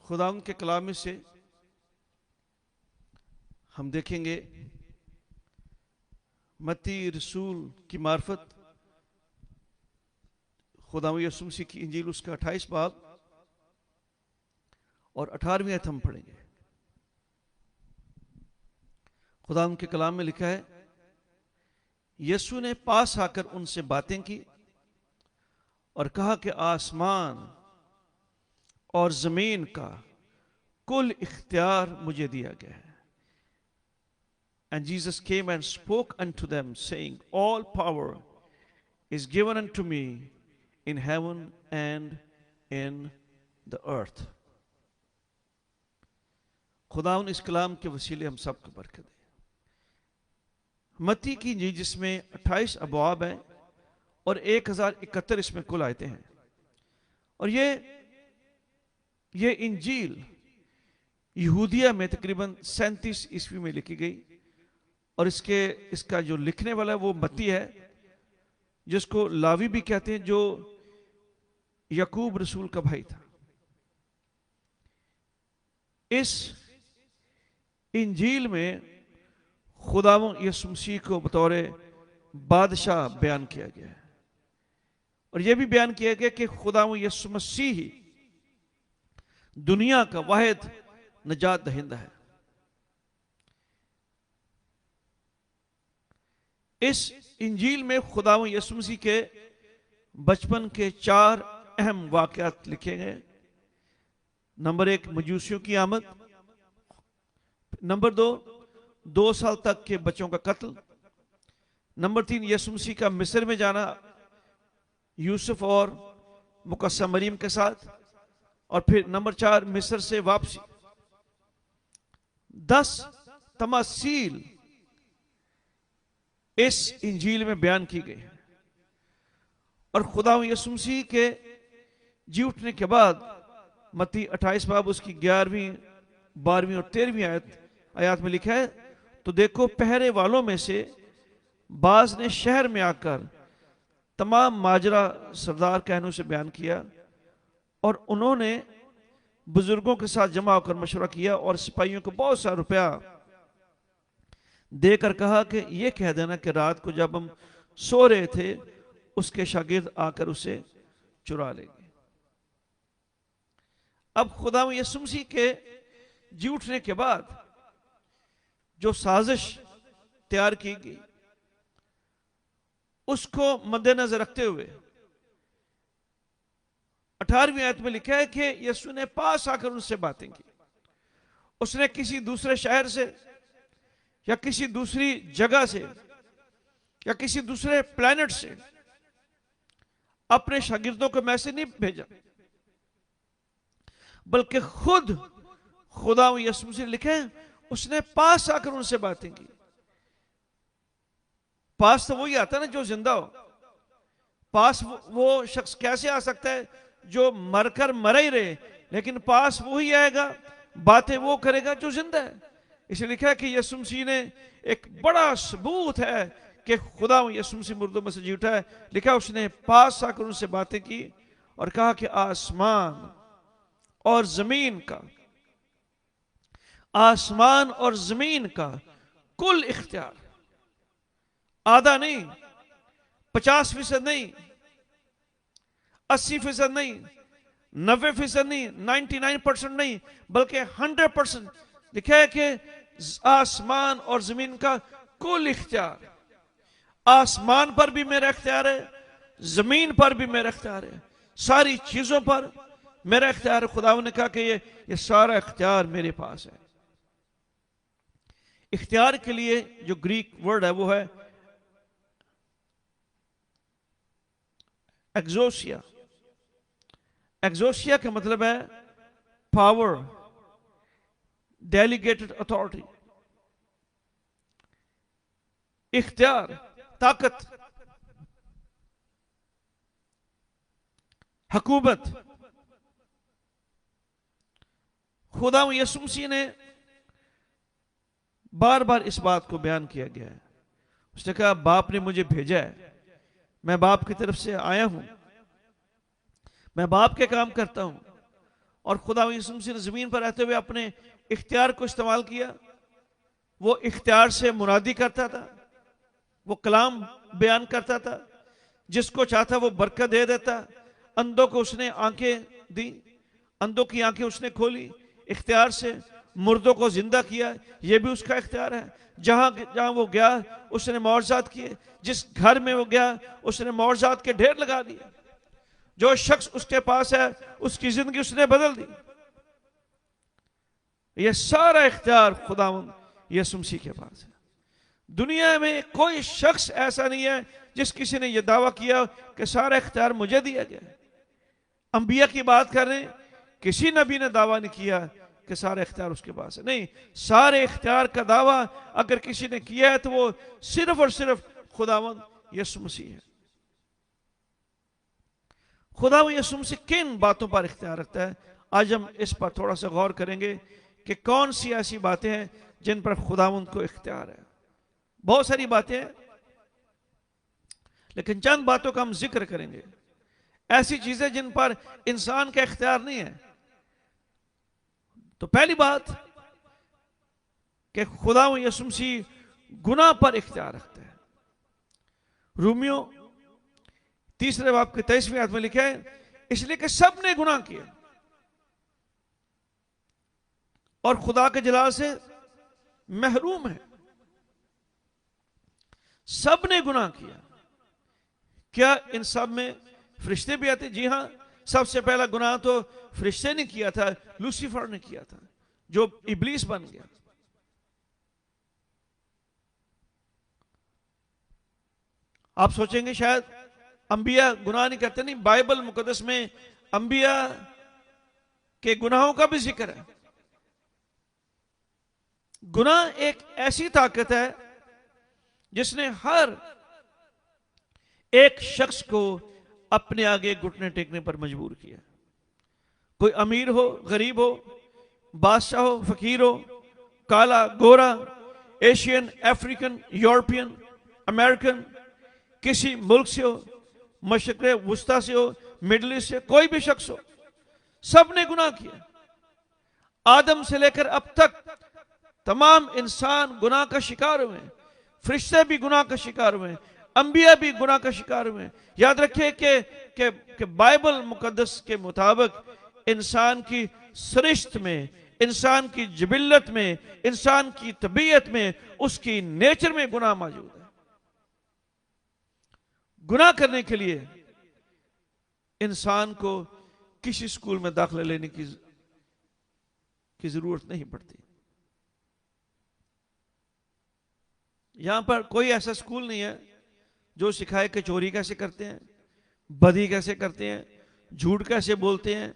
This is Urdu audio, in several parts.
خداوند کے کلام میں سے ہم دیکھیں گے متی رسول کی معرفت خداوند یسوع مسیح کی انجیل اس کا 28 باب اور 18ویں آیت ہم پڑھیں گے۔ خداوند کے کلام میں لکھا ہے، یسوع نے پاس آ کر ان سے باتیں کی اور کہا کہ آسمان اور زمین کا کل اختیار مجھے دیا گیا ہے۔ And Jesus came and spoke unto them, saying, All power is given unto me in heaven and in the earth. خداوند اس کلام کے وسیلے ہم سب کو برکت دے۔ متی کی انجیل جس میں 28 ابواب ہیں اور 1071 اس میں کل آیتیں ہیں، اور یہ انجیل یہودیہ میں تقریباً 37 عیسوی میں لکھی گئی، اور اس کا جو لکھنے والا ہے وہ متی ہے، جس کو لاوی بھی کہتے ہیں، جو یعقوب رسول کا بھائی تھا۔ اس انجیل میں خداوند یسوع مسیح کو بطور بادشاہ بیان کیا گیا ہے، اور یہ بھی بیان کیا گیا کہ خداوند یسوع مسیح ہی دنیا کا واحد نجات دہندہ ہے۔ اس انجیل میں خداوند یسوع مسیح کے بچپن کے 4 اہم واقعات لکھے گئے۔ نمبر 1، مجوسیوں کی آمد۔ نمبر 2 سال تک کے بچوں کا قتل۔ نمبر 3، یسوع مسیح کا مصر میں جانا یوسف اور مقدسہ مریم کے ساتھ، اور پھر نمبر 4، مصر سے واپسی۔ 10 تماثیل اس انجیل میں بیان کی گئی ہیں، اور خداوند یسوع مسیح کے جی اٹھنے کے بعد متی 28 باب اس کی 11ویں 12ویں اور 13ویں آیات میں لکھا ہے، تو دیکھو پہرے والوں میں سے بعض نے شہر میں آ کر تمام ماجرا سردار کہنوں سے بیان کیا، اور انہوں نے بزرگوں کے ساتھ جمع ہو کر مشورہ کیا اور سپاہیوں کو بہت سا روپیہ دے کر کہا کہ یہ کہہ دینا کہ رات کو جب ہم سو رہے تھے اس کے شاگرد آ کر اسے چرا لیں گے۔ اب خداوند یسوع مسیح کے جی اٹھنے کے بعد جو سازش تیار کی گئی اس کو مد نظر رکھتے ہوئے 18ویں آیت میں لکھا ہے کہ یسوع نے پاس آ کر ان سے باتیں کی۔ اس نے کسی دوسرے شہر سے یا کسی دوسری جگہ سے یا کسی دوسرے پلانٹ سے اپنے شاگردوں کو میسج نہیں بھیجا، بلکہ خود خداوند یسوع سے لکھے اس نے پاس آ کر ان سے باتیں کی۔ پاس تو وہی آتا ہے نا جو زندہ ہو۔ پاس وہ شخص کیسے آ سکتا ہے جو مر کر مرا ہی رہے، لیکن پاس وہی آئے گا، باتیں وہ کرے گا جو زندہ ہے۔ اسے لکھا ہے کہ یسوع مسیح نے ایک بڑا ثبوت ہے کہ خداوند یسوع مسیح مردوں میں سے جی اٹھا ہے۔ لکھا اس نے پاس آ کر ان سے باتیں کی اور کہا کہ آسمان اور زمین کا کل اختیار، آدھا نہیں، 50% نہیں، 80% نہیں، 90% نہیں، 99% نہیں، بلکہ 100%۔ لکھا ہے کہ آسمان اور زمین کا کل اختیار، آسمان پر بھی میرا اختیار ہے، زمین پر بھی میرا اختیار ہے، ساری چیزوں پر میرا اختیار ہے۔ خداوند نے کہا کہ یہ سارا اختیار میرے پاس ہے۔ اختیار کے لیے جو گریک ورڈ ہے وہ ہے ایگزوسیا۔ ایگزوسیا کا مطلب ہے پاور، ڈیلیگیٹڈ اتھارٹی، اختیار، طاقت، حکومت۔ خداوند یسوع مسیح نے بار بار اس بات کو بیان کیا گیا ہے۔ اس نے کہا باپ نے مجھے بھیجا ہے، میں باپ کی طرف سے آیا ہوں، میں باپ کے کام کرتا ہوں، اور خدا یسوع مسیح نے زمین پر رہتے ہوئے اپنے اختیار کو استعمال کیا. وہ اختیار سے منادی کرتا تھا, وہ کلام بیان کرتا تھا, جس کو چاہتا وہ برکت دے دیتا. اندھوں کو اس نے آنکھیں دی, اندھوں کی آنکھیں اس نے کھولی اختیار سے. مردوں کو زندہ کیا, یہ بھی اس کا اختیار ہے. جہاں جہاں وہ گیا اس نے معجزات کیے, جس گھر میں وہ گیا اس نے معجزات کے ڈھیر لگا دیے. جو شخص اس کے پاس ہے اس کی زندگی اس نے بدل دی. یہ سارا اختیار خداوند یسوع مسیح کے پاس ہے. دنیا میں کوئی شخص ایسا نہیں ہے جس کسی نے یہ دعویٰ کیا کہ سارا اختیار مجھے دیا گیا. انبیاء کی بات کر رہے ہیں, کسی نبی نے دعویٰ نہیں کیا کہ سارے اختیار اس کے پاس ہے. نہیں, سارے اختیار کا دعویٰ اگر کسی نے کیا ہے تو وہ صرف اور صرف خداوند یسوع مسیح ہے. خداوند یسوع مسیح کن باتوں پر اختیار رکھتا ہے؟ آج ہم اس پر تھوڑا سا غور کریں گے کہ کون سی ایسی باتیں ہیں جن پر خداوند کو اختیار ہے. بہت ساری باتیں ہیں, لیکن چند باتوں کا ہم ذکر کریں گے. ایسی چیزیں جن پر انسان کا اختیار نہیں ہے. تو پہلی بات کہ خداوند یسوع مسیح گناہ پر اختیار رکھتا ہے. رومیو 3 باب کے 23ویں آیت میں لکھا ہے, اس لیے کہ سب نے گناہ کیا اور خدا کے جلال سے محروم ہے. سب نے گناہ کیا. کیا ان سب میں فرشتے بھی آتے؟ جی ہاں, سب سے پہلا گناہ تو فرشتے نے کیا تھا, لوسیفر نے کیا تھا جو ابلیس بن گیا. آپ سوچیں گے شاید انبیاء گناہ نہیں کرتے. نہیں, بائبل مقدس میں انبیاء کے گناہوں کا بھی ذکر ہے. گناہ ایک ایسی طاقت ہے جس نے ہر ایک شخص کو اپنے آگے گھٹنے ٹیکنے پر مجبور کیا. کوئی امیر ہو, غریب ہو, بادشاہ ہو, فقیر ہو, کالا, گورا, ایشین, افریقن, یورپین, امریکن, کسی ملک سے ہو, مشرق وسطی سے ہو, مڈل ایسٹ سے, کوئی بھی شخص ہو, سب نے گناہ کیا. آدم سے لے کر اب تک تمام انسان گناہ کا شکار ہوئے ہیں. فرشتے بھی گناہ کا شکار ہوئے ہیں, انبیاء بھی گناہ کا شکار ہوئے ہیں. یاد رکھیں کہ بائبل مقدس کے مطابق انسان کی سرشت میں, انسان کی جبلت میں, انسان کی طبیعت میں, اس کی نیچر میں گناہ موجود ہے. گناہ کرنے کے لیے انسان کو کسی سکول میں داخلہ لینے کی ضرورت نہیں پڑتی. یہاں پر کوئی ایسا سکول نہیں ہے جو سکھائے کہ چوری کیسے کرتے ہیں, بدی کیسے کرتے ہیں, جھوٹ کیسے بولتے ہیں,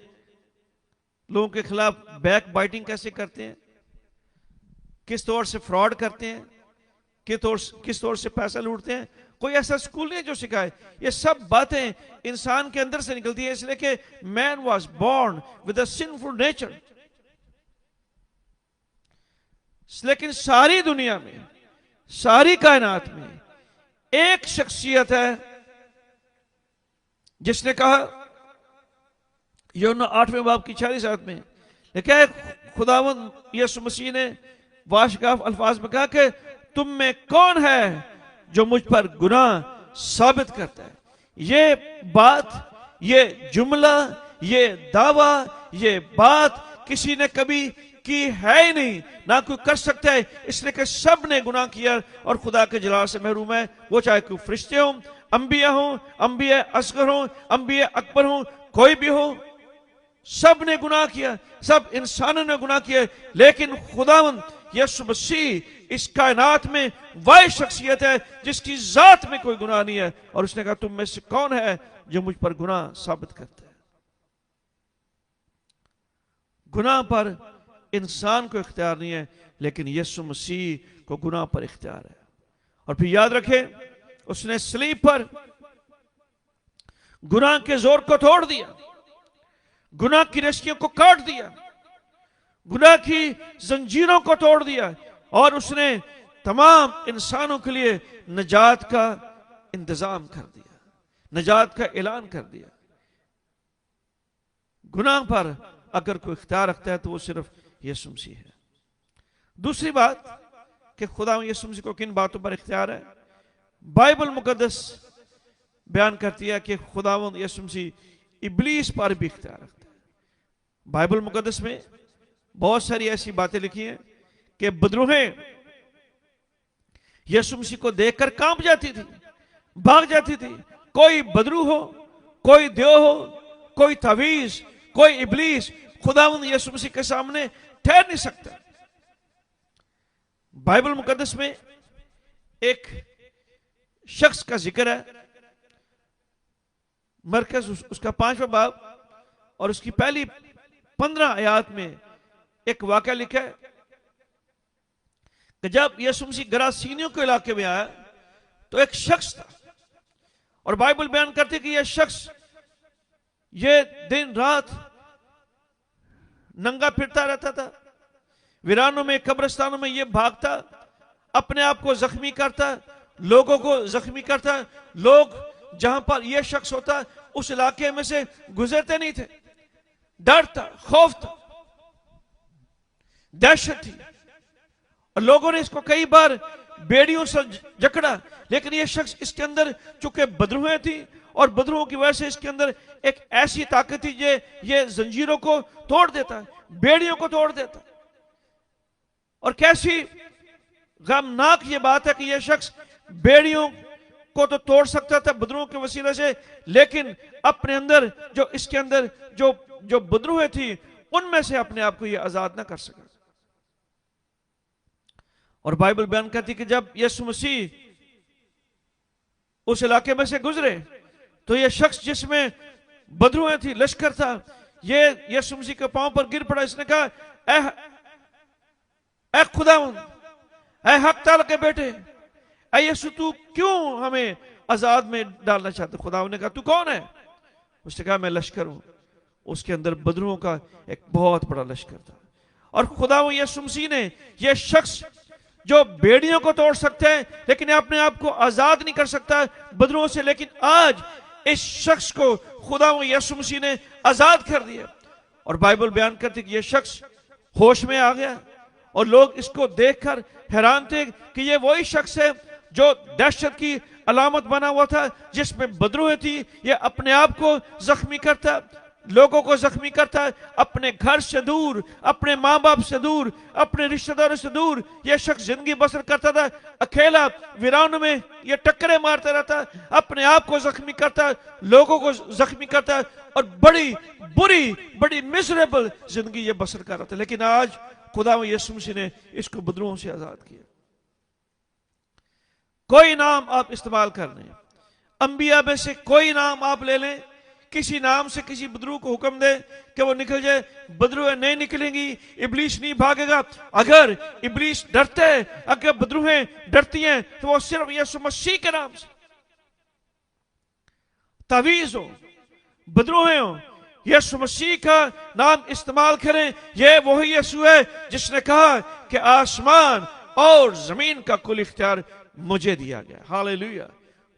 لوگوں کے خلاف بیک بائٹنگ کیسے کرتے ہیں, کس طور سے فراڈ کرتے ہیں, کس طور سے پیسہ لوٹتے ہیں. کوئی ایسا سکول نہیں جو سکھائے. یہ سب باتیں انسان کے اندر سے نکلتی ہیں, اس لیے کہ man was born with a sinful nature. لیکن ساری دنیا میں, ساری کائنات میں ایک شخصیت ہے جس نے کہا, یوحنا 8ویں باب کی 46 آیت میں لکھا ہے, خداوند یسوع مسیح نے واشگاف الفاظ میں کہا کہ تم میں کون ہے جو مجھ پر گناہ ثابت کرتا ہے. یہ بات, یہ جملہ, یہ دعویٰ, یہ بات کسی نے کبھی کی ہے ہی نہیں, نہ کوئی کر سکتا ہے. اس لیے کہ سب نے گناہ کیا اور خدا کے جلال سے محروم ہے. وہ چاہے کوئی فرشتے ہوں, انبیاء ہوں, انبیاء اصغر ہوں, انبیاء اکبر ہوں, کوئی بھی ہو, سب نے گناہ کیا, سب انسانوں نے گناہ کیا. لیکن خداوند یسوع مسیح اس کائنات میں وہ شخصیت ہے جس کی ذات میں کوئی گناہ نہیں ہے, اور اس نے کہا تم میں سے کون ہے جو مجھ پر گناہ ثابت کرتا ہے. گناہ پر انسان کو اختیار نہیں ہے, لیکن یسوع مسیح کو گناہ پر اختیار ہے. اور پھر یاد رکھیں, اس نے صلیب پر گناہ کے زور کو توڑ دیا, گناہ کی رسیوں کو کاٹ دیا, گناہ کی زنجیروں کو توڑ دیا, اور اس نے تمام انسانوں کے لیے نجات کا انتظام کر دیا, نجات کا اعلان کر دیا. گناہ پر اگر کوئی اختیار رکھتا ہے تو وہ صرف یسوع مسیح ہے۔ دوسری بات کہ خدا یسوع مسیح کو کن باتوں پر اختیار ہے، بائبل مقدس بیان کرتی ہے کہ خداوند یسوع مسیح ابلیس پر بھی اختیار رکھتا ہے۔ بائبل مقدس میں بہت ساری ایسی باتیں لکھی ہیں کہ بدروہیں یسوع مسیح کو دیکھ کر کانپ جاتی تھی، بھاگ جاتی تھی۔ کوئی بدرو ہو، کوئی دیو ہو، کوئی تعویذ، کوئی ابلیس خداوند یسوع مسیح کے سامنے ٹھہر نہیں سکتا۔ بائبل مقدس میں ایک شخص کا ذکر ہے، مرکز اس کا 5واں باب اور اس کی پہلی 15 آیات میں ایک واقعہ لکھا ہے کہ جب یسوع مسیح گراسینیوں کے علاقے میں آیا تو ایک شخص تھا، اور بائبل بیان کرتی کہ یہ شخص یہ دن رات ننگا پھرتا رہتا تھا، ویرانوں میں، قبرستانوں میں یہ بھاگتا، اپنے آپ کو زخمی کرتا، لوگوں کو زخمی کرتا۔ لوگ جہاں پر یہ شخص ہوتا اس علاقے میں سے گزرتے نہیں تھے، ڈر تھا، خوف تھا، دہشت تھی، اور لوگوں نے اس کو کئی بار بیڑیوں سے جکڑا، لیکن یہ شخص اس کے اندر چونکہ بدروہیں تھی اور بدروہوں کی وجہ سے اس کے اندر ایک ایسی طاقت تھی یہ زنجیروں کو توڑ دیتا، بیڑیوں کو توڑ دیتا۔ اور کیسی غمناک یہ بات ہے کہ یہ شخص بیڑیوں کو تو توڑ سکتا تھا بدروہوں کے وسیلے سے، لیکن اپنے اندر جو اس کے اندر جو بدروہیں تھی ان میں سے اپنے آپ کو یہ آزاد نہ کر سکا۔ اور بائبل بیان کرتی کہ جب یسوع مسیح اس علاقے میں سے گزرے تو یہ شخص جس میں بدروہیں تھی، لشکر تھا، یہ یسوع مسیح کے پاؤں پر گر پڑا۔ اس نے کہا اے خداوند، اے حق تعالی کے بیٹے، اے یسوع تو کیوں ہمیں عذاب میں ڈالنا چاہتے؟ خداوند نے کہا تو کون ہے؟ اس نے کہا میں لشکر ہوں۔ اس کے اندر بدروہوں کا ایک بہت بڑا لشکر تھا، اور خداوند یسوع مسیح نے یہ شخص جو بیڑیوں کو توڑ سکتے ہیں لیکن اپنے آپ کو آزاد نہیں کر سکتا بدروہوں سے، لیکن آج اس شخص کو خداوند یسوع مسیح نے آزاد کر دیا۔ اور بائبل بیان کرتی کہ یہ شخص ہوش میں آ گیا، اور لوگ اس کو دیکھ کر حیران تھے کہ یہ وہی شخص ہے جو دہشت کی علامت بنا ہوا تھا، جس میں بدروہیں تھی۔ یہ اپنے آپ کو زخمی کرتا، لوگوں کو زخمی کرتا، اپنے گھر سے دور، اپنے ماں باپ سے دور، اپنے رشتہ داروں سے دور یہ شخص زندگی بسر کرتا تھا، اکیلا ویرانوں میں یہ ٹکرے مارتا رہتا، اپنے آپ کو زخمی کرتا، لوگوں کو زخمی کرتا، اور بڑی بری، بڑی میزریبل زندگی یہ بسر کر رہا تھا۔ لیکن آج خداوند یسوع مسیح نے اس کو بدروہوں سے آزاد کیا۔ کوئی نام آپ استعمال کر لیں، انبیاء میں سے کوئی نام آپ لے لیں، کسی نام سے کسی بدروہ کو حکم دے کہ وہ نکل جائے، بدروہیں نہیں نکلیں گی، ابلیس نہیں بھاگے گا۔ اگر ابلیس ڈرتے ہیں، اگر بدروہیں ڈرتی ہیں تو وہ صرف یسوع مسیح کے نام سے، تعویذ ہو، بدروہیں ہو، یسوع مسیح کا نام استعمال کریں۔ یہ وہی یسوع ہے جس نے کہا کہ آسمان اور زمین کا کل اختیار مجھے دیا گیا۔ ہاللیلویہ۔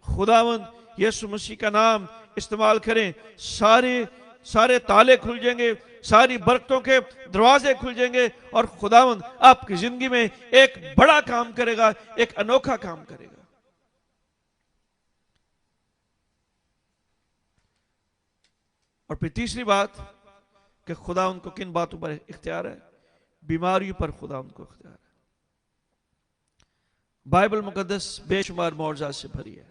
خداوند یسوع مسیح کا نام استعمال کریں، سارے تالے کھل جائیں گے، ساری برکتوں کے دروازے کھل جائیں گے، اور خداوند آپ کی زندگی میں ایک بڑا کام کرے گا، ایک انوکھا کام کرے گا۔ اور پھر تیسری بات کہ خداوند کو کن باتوں پر اختیار ہے؟ بیماریوں پر خداوند کو اختیار ہے۔ بائبل مقدس بے شمار معجزات سے بھری ہے۔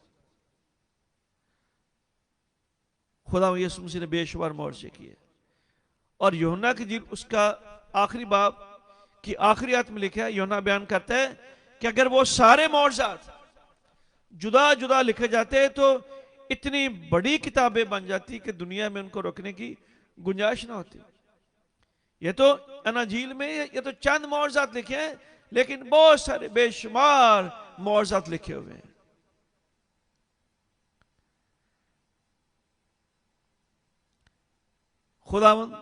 خداوند یسوع مسیح نے بے شمار معجزے کیے، اور یوحنا کی انجیل اس کا آخری باب کی آخری آیت میں لکھا ہے، یوحنا بیان کرتا ہے کہ اگر وہ سارے معجزات جدا جدا لکھے جاتے تو اتنی بڑی کتابیں بن جاتی کہ دنیا میں ان کو رکھنے کی گنجائش نہ ہوتی۔ یہ تو اناجیل میں یہ تو چند معجزات لکھے ہیں، لیکن بہت سارے بے شمار معجزات لکھے ہوئے ہیں۔ خداوند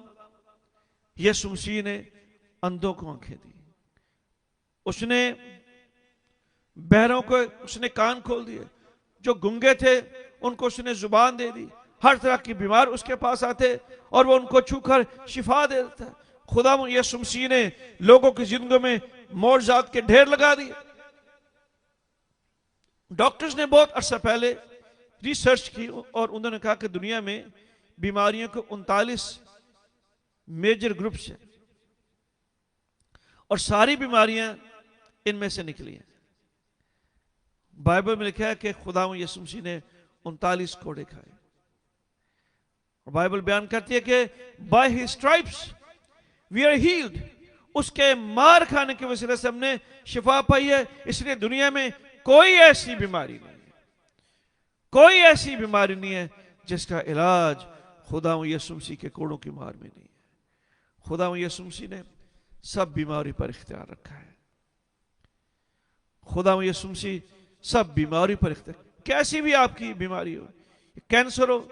یسوع مسیح نے اندھوں کو آنکھیں دی، اس نے بہروں کو اس نے کان کھول دیے، جو گنگے تھے ان کو اس نے زبان دے دی، ہر طرح کی بیمار اس کے پاس آتے اور وہ ان کو چھو کر شفا دے دیتا ہے۔ خدا یسوع مسیح نے لوگوں کی زندگیوں میں معجزات کے ڈھیر لگا دیے۔ ڈاکٹرز نے بہت عرصہ پہلے ریسرچ کی اور انہوں نے کہا کہ دنیا میں بیماریوں کے 39 میجر گروپس ہیں اور ساری بیماریاں ان میں سے نکلی ہیں۔ بائبل میں لکھا ہے کہ خدا یسوع مسیح نے 39 کوڑے کھائے، اور بائبل بیان کرتی ہے کہ by his stripes we are healed، اس کے مار کھانے کے وسیلے سے ہم نے شفا پائی ہے۔ اس لیے دنیا میں کوئی ایسی بیماری نہیں ہے، کوئی ایسی بیماری نہیں ہے جس کا علاج خدا یسوع مسیح کے کوڑوں کی مار میں نہیں ہے۔ خدا یسوع مسیح نے سب بیماری پر اختیار رکھا ہے۔ خدا یسوع مسیح سب بیماری پر اختیار، کیسی بھی آپ کی بیماری ہو، کینسر ہو،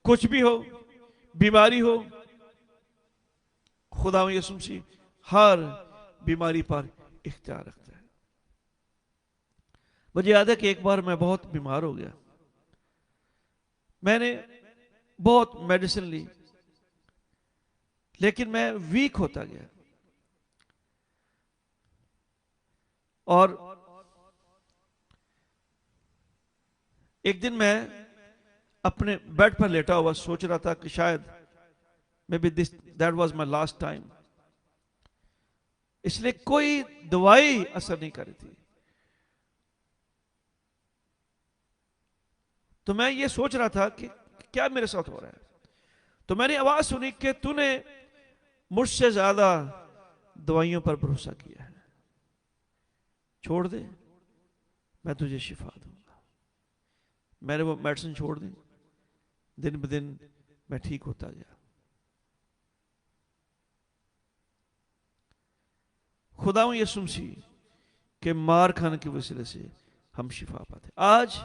کچھ بھی ہو، بیماری ہو، خدا یسوع مسیح ہر بیماری پر اختیار رکھتا ہے۔ مجھے یاد ہے کہ ایک بار میں بہت بیمار ہو گیا، میں نے بہت میڈیسن لی لیکن میں ویک ہوتا گیا، اور ایک دن میں اپنے بیڈ پر لیٹا ہوا سوچ رہا تھا کہ شاید maybe that was my last time، اس لیے کوئی دوائی اثر نہیں کر رہی تھی۔ تو میں یہ سوچ رہا تھا کہ کیا میرے ساتھ ہو رہا ہے، تو میں نے آواز سنی کہ تو نے مجھ سے زیادہ دوائیوں پر بھروسہ کیا ہے، چھوڑ دے میں تجھے شفا دوں گا۔ میں نے وہ میڈیسن چھوڑ دی، دن بدن میں ٹھیک ہوتا گیا۔ خدا یسوع مسیح کے مار کھانے کی وسیلے سے ہم شفا پاتے۔ آج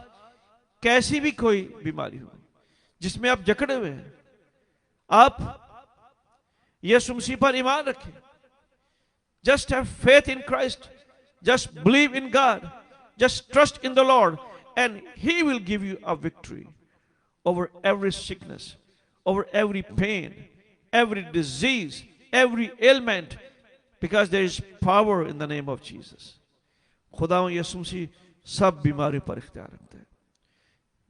کیسی بھی کوئی بیماری ہو جس میں آپ جکڑے ہوئے ہیں، آپ یسوع مسیح پر ایمان رکھیں، just have faith in Christ, just believe in God, just trust in the Lord, and He will give you a victory over every sickness, over every pain, every disease, every ailment, because there is power in the name of Jesus۔ خدا یسوع مسیح سب بیماری پر اختیار رکھتا ہے۔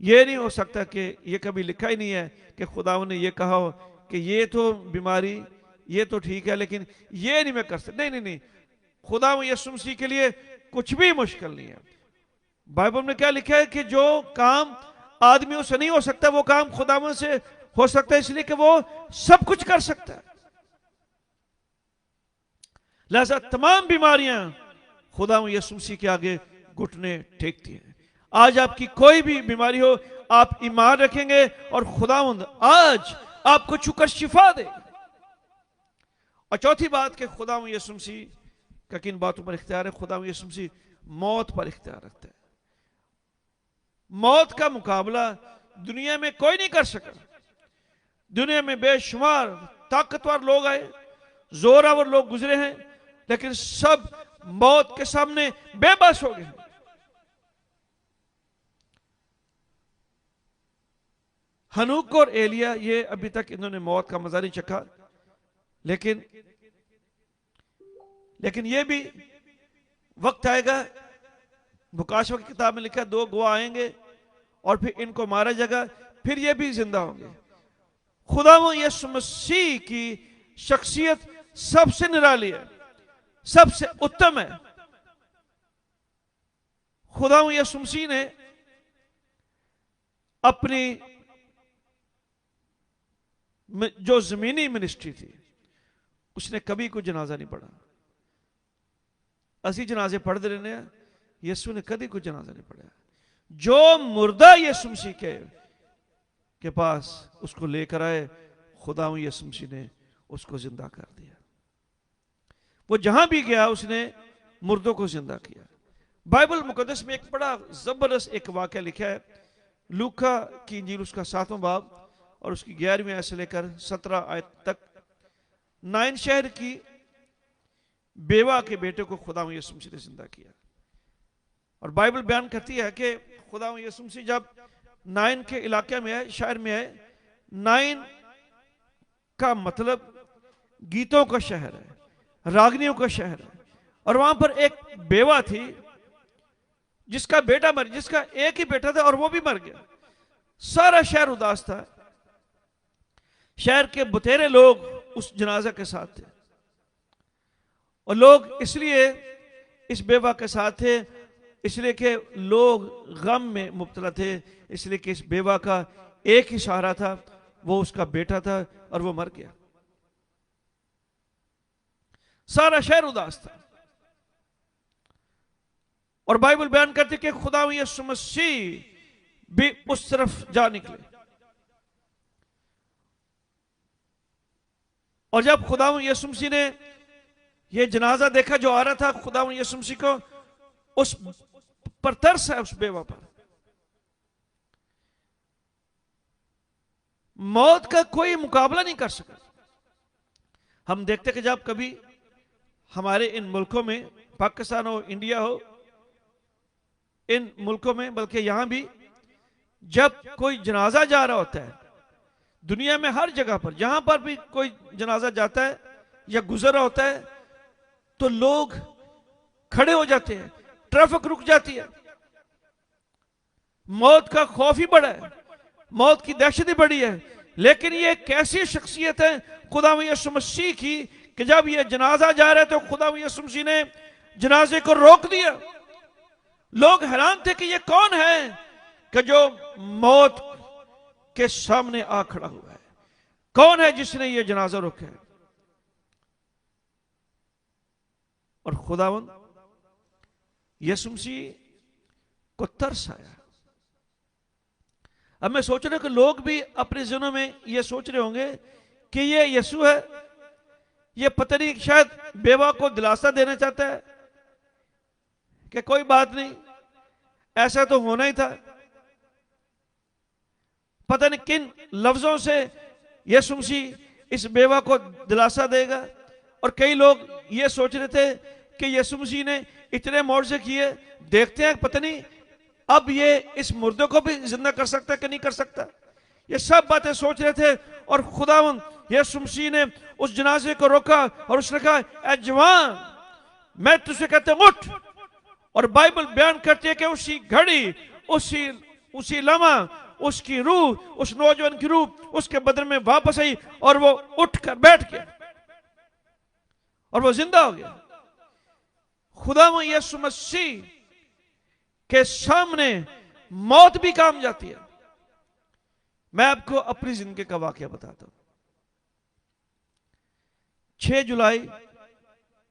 یہ نہیں ہو سکتا کہ یہ کبھی لکھا ہی نہیں ہے کہ خدا نے یہ کہا ہو کہ یہ تو بیماری یہ تو ٹھیک ہے لیکن یہ نہیں میں کر سکتا۔ نہیں نہیں نہیں، خدا یسوع مسیح کے لیے کچھ بھی مشکل نہیں ہے۔ بائبل میں کیا لکھا ہے کہ جو کام آدمیوں سے نہیں ہو سکتا وہ کام خدا سے ہو سکتا ہے، اس لیے کہ وہ سب کچھ کر سکتا ہے۔ لہذا تمام بیماریاں خدا یسوع مسیح کے آگے گھٹنے ٹیکتی ہیں۔ آج آپ کی کوئی بھی بیماری ہو، آپ ایمان رکھیں گے اور خداوند آج آپ کو چھو کر شفا دے۔ اور چوتھی بات کہ خدا یسوع مسیح کا کن باتوں پر اختیار ہے؟ خدا یسوع مسیح موت پر اختیار رکھتا ہے۔ موت کا مقابلہ دنیا میں کوئی نہیں کر سکا۔ دنیا میں بے شمار طاقتور لوگ آئے، زوراور لوگ گزرے ہیں، لیکن سب موت کے سامنے بے بس ہو گئے۔ ہنوک اور ایلیا یہ ابھی تک انہوں نے موت کا مزہ نہیں چکھا، لیکن یہ بھی وقت آئے گا، مکاشفہ کی کتاب میں لکھا 2 گواہ آئیں گے اور پھر ان کو مارا جائے گا، پھر یہ بھی زندہ ہوں گے۔ خداوند یسوع مسیح کی شخصیت سب سے نرالی ہے، سب سے اتم ہے۔ خداوند یسوع مسیح نے اپنی جو زمینی منسٹری تھی اس نے کبھی کوئی جنازہ نہیں پڑھا۔ اسی جنازے پڑھتے رہنے ہیں، یسوع نے کبھی کوئی جنازہ نہیں پڑھا۔ جو مردہ یسوع مسیح کے پاس اس کو لے کر آئے، خداوند یسوع مسیح نے اس کو زندہ کر دیا۔ وہ جہاں بھی گیا اس نے مردوں کو زندہ کیا۔ بائبل مقدس میں ایک بڑا زبردست ایک واقعہ لکھا ہے، لوکا کی انجیل اس کا 7واں باب اور اس کی 11ویں آیت سے لے کر 17 آیت تک۔ نائن شہر کی بیوہ کے بیٹے کو خداوند یسوع مسیح نے زندہ کیا، اور بائبل بیان کرتی ہے کہ خداوند یسوع مسیح جب نائن کے علاقے میں ہے، شہر میں ہے. نائن کا مطلب گیتوں کا شہر ہے، راگنیوں کا شہر ہے. اور وہاں پر ایک بیوہ تھی جس کا بیٹا مر، جس کا ایک ہی بیٹا تھا اور وہ بھی مر گیا. سارا شہر اداس تھا. شہر کے بتیرے لوگ اس جنازہ کے ساتھ تھے، اور لوگ اس لیے اس بیوہ کے ساتھ تھے اس لیے کہ لوگ غم میں مبتلا تھے، اس لیے کہ اس بیوہ کا ایک ہی سہارا تھا، وہ اس کا بیٹا تھا اور وہ مر گیا. سارا شہر اداس تھا. اور بائبل بیان کرتی کہ خدا یسوع مسیح بھی اس طرف جا نکلے. اور جب خدا یسوع مسیح نے یہ جنازہ دیکھا جو آ رہا تھا، خدا یسوع مسیح کو اس پر ترس ہے، اس بیوہ پر. موت کا کوئی مقابلہ نہیں کر سکا. ہم دیکھتے کہ جب کبھی ہمارے ان ملکوں میں، پاکستان ہو، انڈیا ہو، ان ملکوں میں بلکہ یہاں بھی، جب کوئی جنازہ جا رہا ہوتا ہے، دنیا میں ہر جگہ پر جہاں پر بھی کوئی جنازہ جاتا ہے یا گزر رہا ہوتا ہے تو لوگ کھڑے ہو جاتے ہیں، ٹریفک رک جاتی ہے. موت کا خوف ہی بڑا ہے، موت کی دہشت ہی بڑی ہے. لیکن یہ ایک ایسی شخصیت ہے خدا یسوع مسیح کی کہ جب یہ جنازہ جا رہا ہے تو خدا یسوع مسیح نے جنازے کو روک دیا. لوگ حیران تھے کہ یہ کون ہے کہ جو موت کے سامنے آ کھڑا ہوا ہے، کون ہے جس نے یہ جنازہ روکا ہے. اور خداوند یسوع مسیح کو ترس آیا. اب میں سوچ رہا ہوں کہ لوگ بھی اپنے ذہنوں میں یہ سوچ رہے ہوں گے کہ یہ یسوع ہے، یہ پتہ نہیں شاید بیوہ کو دلاسا دینا چاہتا ہے کہ کوئی بات نہیں، ایسا تو ہونا ہی تھا. پتہ نہیں کن لفظوں سے یسوع مسیح اس بیوہ کو دلاسا دے گا. اور کئی لوگ یہ سوچ رہے تھے کہ یسوع مسیح نے اتنے معجزے کیے، دیکھتے ہیں پتہ نہیں اب یہ اس مردے کو بھی زندہ کر سکتا ہے کہ نہیں کر سکتا. یہ سب باتیں سوچ رہے تھے. اور خداوند یسوع مسیح نے اس جنازے کو روکا اور اس نے کہا اے جوان، میں تجھے کہتا ہوں اٹھ. اور بائبل بیان کرتی ہے کہ اسی گھڑی، اسی لمحہ اس کی روح، اس نوجوان کی روح اس کے بدن میں واپس آئی اور وہ اٹھ کر بیٹھ گیا اور وہ زندہ ہو گیا. خداوند یسوع مسیح کے سامنے موت بھی کام جاتی ہے. میں آپ کو اپنی زندگی کا واقعہ بتاتا ہوں. 6 جولائی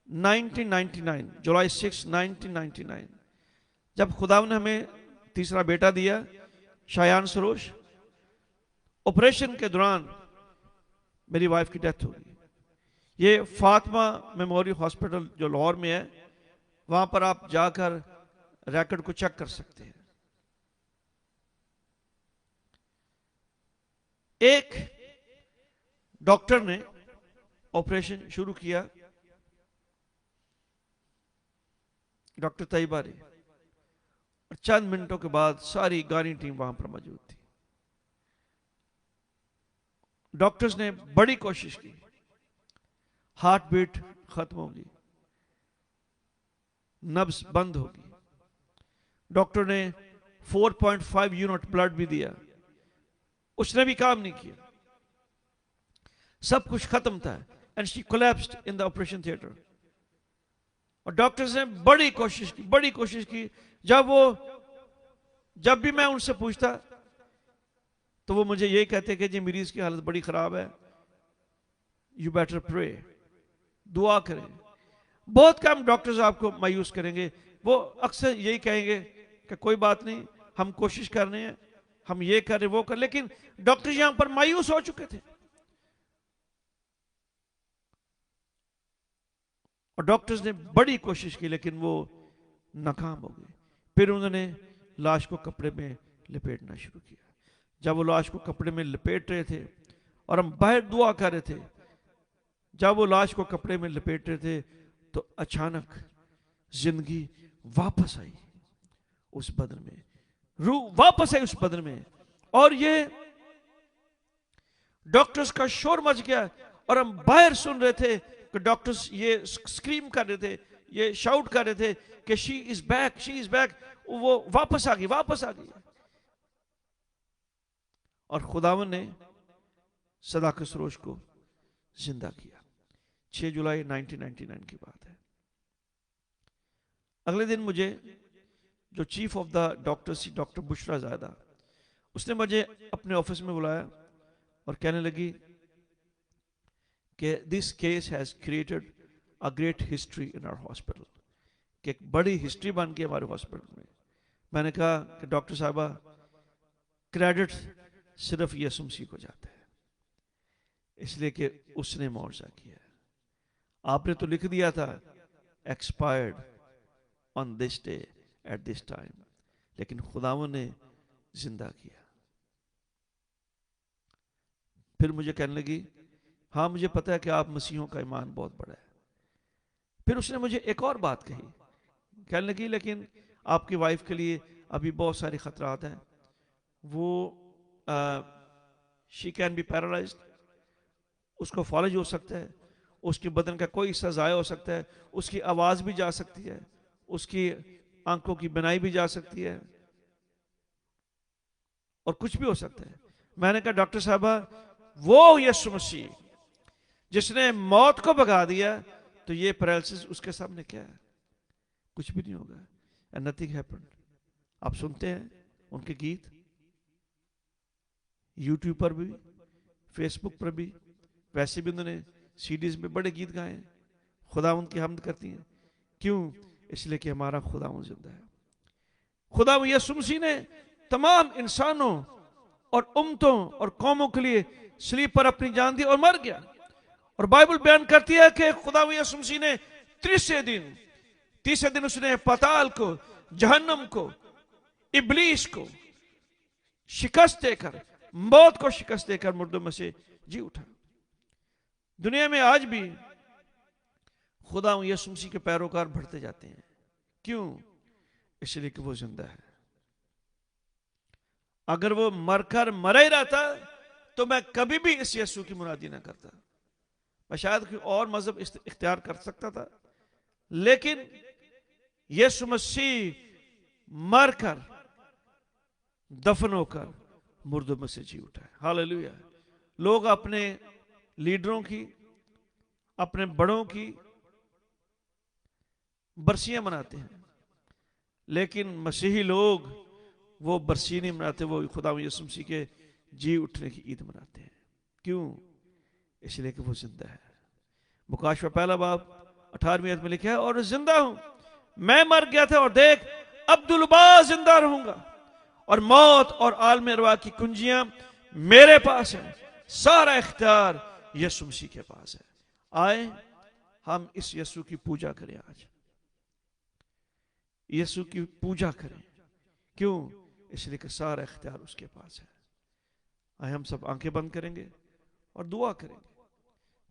1999، جولائی 6 1999، جب خداوند نے ہمیں تیسرا بیٹا دیا، شایان سروش، آپریشن کے دوران میری وائف کی ڈیتھ ہو گئی. یہ فاطمہ میموریل ہاسپٹل جو لاہور میں ہے، وہاں پر آپ جا کر ریکارڈ کو چیک کر سکتے ہیں. ایک ڈاکٹر نے آپریشن شروع کیا، ڈاکٹر طیبہ نے، اور چند منٹوں کے بعد ساری گانی ٹیم وہاں پر موجود تھی. ڈاکٹرز نے بڑی کوشش کی، ہارٹ بیٹ ختم ہوگی، نبض بند ہوگی. ڈاکٹر نے 4.5 یونٹ بلڈ بھی دیا، اس نے بھی کام نہیں کیا. سب کچھ ختم تھا. and she collapsed in the operation theater. اور ڈاکٹرز نے بڑی کوشش کی. جب بھی میں ان سے پوچھتا تو وہ مجھے یہی کہتے کہ جی مریض کی حالت بڑی خراب ہے، you better pray، دعا کریں. بہت کم ڈاکٹرز آپ کو مایوس کریں گے. وہ اکثر یہی کہیں گے کہ کوئی بات نہیں، ہم کوشش کر رہے ہیں، ہم یہ کر رہے وہ کر. لیکن ڈاکٹر یہاں پر مایوس ہو چکے تھے اور ڈاکٹرز نے بڑی کوشش کی لیکن وہ ناکام ہو گئے. پھر انہوں نے لاش کو کپڑے میں لپیٹنا شروع کیا. جب وہ لاش کو کپڑے میں لپیٹ رہے تھے اور ہم باہر دعا کر رہے تھے، جب وہ لاش کو کپڑے میں لپیٹ رہے تھے تو اچانک زندگی واپس آئی اس بدن میں، روح واپس آئی اس بدن میں. اور یہ ڈاکٹرز کا شور مچ گیا اور ہم باہر سن رہے تھے کہ ڈاکٹرز یہ سکریم کر رہے تھے, یہ شاؤٹ کر رہے تھے کہ شی از بیک, شی از بیک, وہ واپس آ گئی, واپس آ گئی. اور خداوند نے صداقت سروش کو زندہ کیا. 6 جولائی 1999 کی بات ہے. اگلے دن مجھے جو چیف آف دا ڈاکٹرز تھی, ڈاکٹر بشرا زادہ, اس نے مجھے اپنے آفس میں بلایا اور کہنے لگی کہ this case has created a great history in our hospital, کہ ایک بڑی ہسٹری بن گئی ہمارے ہاسپٹل میں. میں نے کہا کہ ڈاکٹر صاحبہ کریڈٹ صرف یسوع مسیح کو جاتا ہے, اس لیے کہ اس نے معجزہ کیا ہے. آپ نے تو لکھ دیا تھا expired on this day at this time, لیکن خداوند نے زندہ کیا. پھر مجھے کہنے لگی ہاں مجھے پتا ہے کہ آپ مسیحوں کا ایمان بہت بڑا ہے. پھر اس نے مجھے ایک اور بات کہی, کہنے لگی لیکن آپ کی وائف کے لیے ابھی بہت سارے خطرات ہیں, وہ شی کین بی پیرالائزڈ, اس کو فالج ہو سکتا ہے, اس کے بدن کا کوئی حصہ ضائع ہو سکتا ہے, اس کی آواز بھی جا سکتی ہے, اس کی آنکھوں کی بینائی بھی جا سکتی ہے, اور کچھ بھی ہو سکتا ہے. میں نے کہا ڈاکٹر صاحبہ وہ یسوع مسیح جس نے موت کو بھگا دیا, تو یہ پیرالسس اس کے سامنے کیا ہے, کچھ بھی نہیں ہوگا. and nothing happened. آپ سنتے ہیں ان کے گیت یوٹیوب پر بھی, فیس بک پر بھی, ویسے بھی انہوں نے سیڈیز میں بڑے گیت گائے ہیں, خداوند کی حمد کرتی ہیں. کیوں؟ اس لیے کہ ہمارا خداوند زندہ ہے. خداوند یسوع مسیح نے تمام انسانوں اور امتوں اور قوموں کے لیے صلیب پر اپنی جان دی اور مر گیا. اور بائبل بیان کرتی ہے کہ خداوند یسوع مسیح نے تیسرے دن اس نے پاتال کو, جہنم کو, ابلیس کو شکست دے کر, موت کو شکست دے کر مردوں میں سے جی اٹھا. دنیا میں آج بھی خداوند یسوع مسیح کے پیروکار بڑھتے جاتے ہیں. کیوں؟ اس لیے کہ وہ زندہ ہے. اگر وہ مر کر مرا ہی رہتا تو میں کبھی بھی اس یسوع کی منادی نہ کرتا. میں شاید کوئی اور مذہب اختیار کر سکتا تھا, لیکن یسوع مسیح مر کر, دفن ہو کر مردوں میں سے جی اٹھا ہے. ہاللیلویا. لوگ اپنے لیڈروں کی, اپنے بڑوں کی برسیاں مناتے ہیں, لیکن مسیحی لوگ وہ برسی نہیں مناتے, وہ خداوند یسوع مسیح کے جی اٹھنے کی عید مناتے ہیں. کیوں؟ اس لیے کہ وہ زندہ ہے. مکاشفہ پہلا باب 18ویں آیت میں لکھا ہے اور زندہ ہوں, میں مر گیا تھا اور دیکھ عبدالباز زندہ رہوں گا, اور موت اور عالم ارواح کی کنجیاں میرے پاس ہیں, سارا اختیار یسوع مسیح کے پاس ہے. آئے ہم اس یسوع کی پوجا کریں, آج یسوع کی پوجا کریں. کیوں؟ اس لیے کہ سارا اختیار اس کے پاس ہے. آئے ہم سب آنکھیں بند کریں گے اور دعا کریں گے.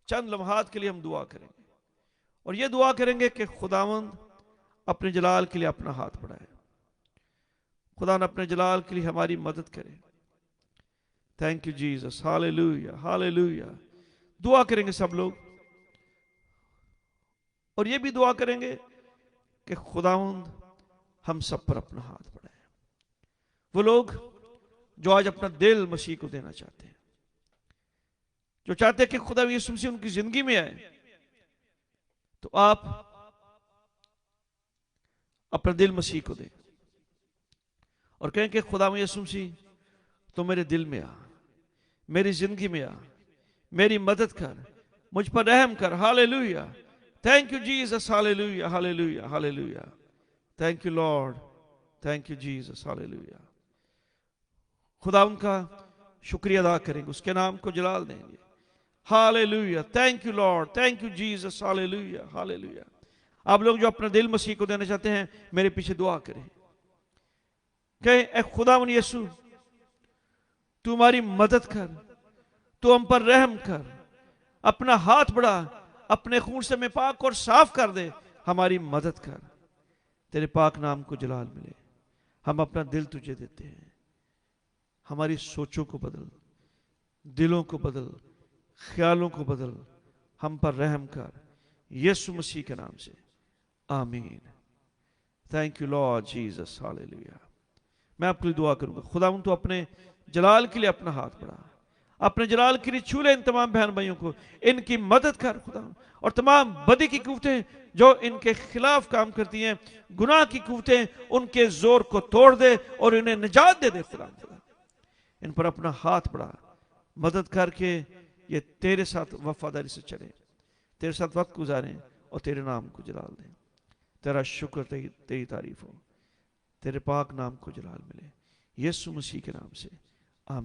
چند لمحات کے لیے ہم دعا کریں گے, اور یہ دعا کریں گے کہ خداوند اپنے جلال کے لیے اپنا ہاتھ بڑھائے, خدا نے اپنے جلال کے لیے ہماری مدد کرے. Thank you Jesus. Hallelujah, hallelujah. دعا کریں گے سب لوگ, اور یہ بھی دعا کریں گے کہ خداوند ہم سب پر اپنا ہاتھ بڑھائے. وہ لوگ جو آج اپنا دل مسیح کو دینا چاہتے ہیں, جو چاہتے ہیں کہ خدا یسوع مسیح ان کی زندگی میں آئے, تو آپ اپنا دل مسیح کو دیں اور کہیں کہ خدا یسوع مسیح تو میرے دل میں آ, میری زندگی میں آ, میری مدد کر, مجھ پر رحم کر. Hallelujah. Thank you Jesus. Hallelujah, hallelujah, hallelujah. Thank you Lord. Thank you Jesus. Hallelujah. خدا ان کا شکریہ ادا کریں گے, اس کے نام کو جلال دیں گے. Hallelujah. Thank you Lord. Thank you Jesus. Hallelujah, hallelujah. آپ لوگ جو اپنا دل مسیح کو دینا چاہتے ہیں میرے پیچھے دعا کریں, کہیں اے خداوند یسوع تو ہماری مدد کر, تو ہم پر رحم کر, اپنا ہاتھ بڑھا, اپنے خون سے میں پاک اور صاف کر دے, ہماری مدد کر. تیرے پاک نام کو جلال ملے. ہم اپنا دل تجھے دیتے ہیں. ہماری سوچوں کو بدل، دلوں کو بدل، خیالوں کو بدل، ہم پر رحم کر، یسوع مسیح کے نام سے آمین۔ Thank you Lord Jesus, hallelujah. میں آپ کے لیے دعا کروں گا، خداوند تو اپنے جلال کے لیے اپنا ہاتھ بڑھا، اپنے جلال کے لیے چھو لے ان تمام بہن بھائیوں کو، ان کی مدد کر خدا، اور تمام بدی کی قوتیں جو ان کے خلاف کام کرتی ہیں، گناہ کی قوتیں، ان کے زور کو توڑ دے اور انہیں نجات دے دے خدا۔ ان پر اپنا ہاتھ بڑھا، مدد کر کے یہ تیرے ساتھ وفاداری سے چلے، تیرے ساتھ وقت گزاریں اور تیرے نام کو جلال دیں۔ تیرا شکر، تیری تعریف ہو، تیرے پاک نام کو جلال ملے، یسوع مسیح کے نام سے آمین۔